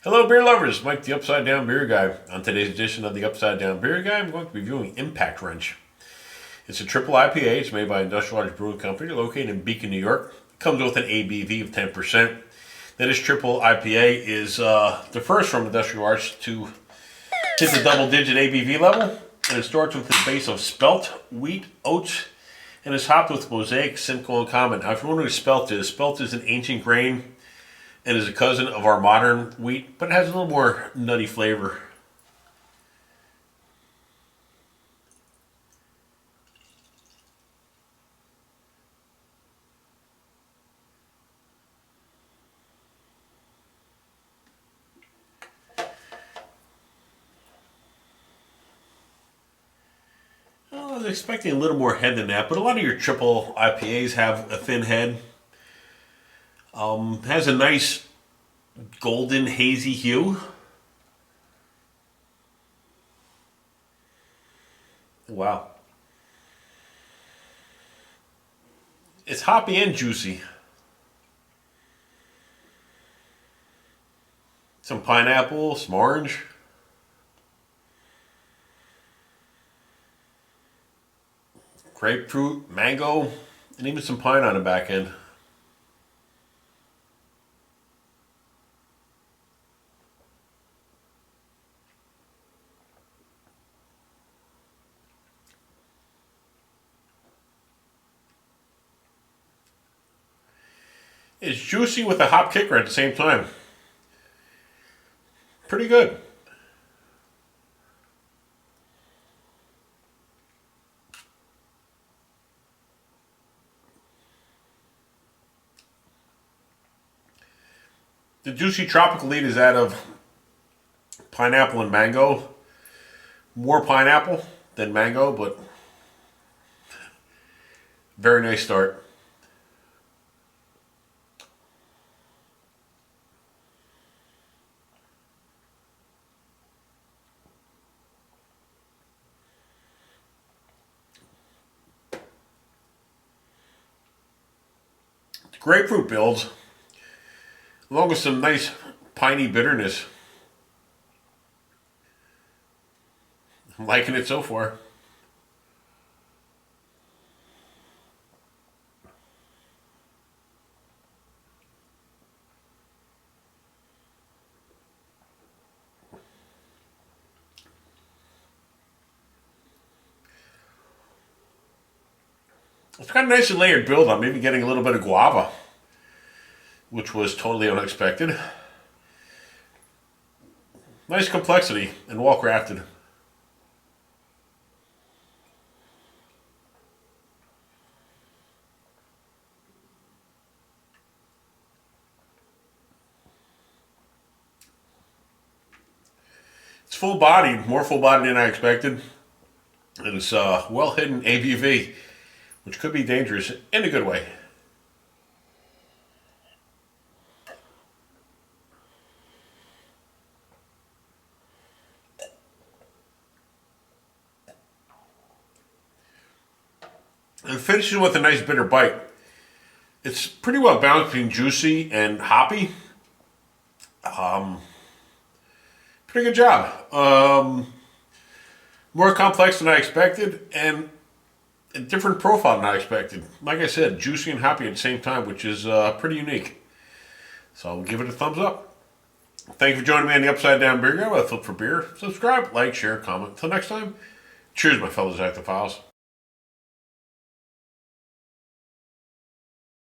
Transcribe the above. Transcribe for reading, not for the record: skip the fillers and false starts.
Hello, beer lovers. Mike, the Upside Down Beer Guy. On today's edition of the Upside Down Beer Guy, I'm going to be reviewing Impact Wrench. It's a triple IPA. It's made by Arts Brewing Company, located in Beacon, New York. It comes with an ABV of 10%. Now, this triple IPA is the first from Industrial Arts to hit the double-digit ABV level, and it starts with a base of spelt, wheat, oats, and is hopped with Mosaic, Simcoe and Comet. Now, if you wonder what spelt is an ancient grain and is a cousin of our modern wheat, but it has a little more nutty flavor. I was expecting a little more head than that, but a lot of your triple IPAs have a thin head. Has a nice golden hazy hue. Wow. It's hoppy and juicy. Some pineapple, some orange. Grapefruit, mango, and even some pine on the back end. It's juicy with a hop kicker at the same time. Pretty good. The juicy tropical lead is that of pineapple and mango. More pineapple than mango, but very nice start. The grapefruit builds, along with some nice piney bitterness. I'm liking it so far. It's got a nice and layered build. I'm even getting a little bit of guava, which was totally unexpected. Nice complexity and well crafted. It's full bodied, more full bodied than I expected. And it's well hidden ABV, which could be dangerous in a good way. And finishes with a nice bitter bite. It's pretty well balanced between juicy and hoppy. Pretty good job. More complex than I expected, and a different profile than I expected. Like I said, juicy and hoppy at the same time, which is pretty unique. So I'll give it a thumbs up. Thank you for joining me on the Upside Down Beer Guy. With a Flip for Beer. Subscribe, like, share, comment. Until next time, cheers, my fellow Zactophiles.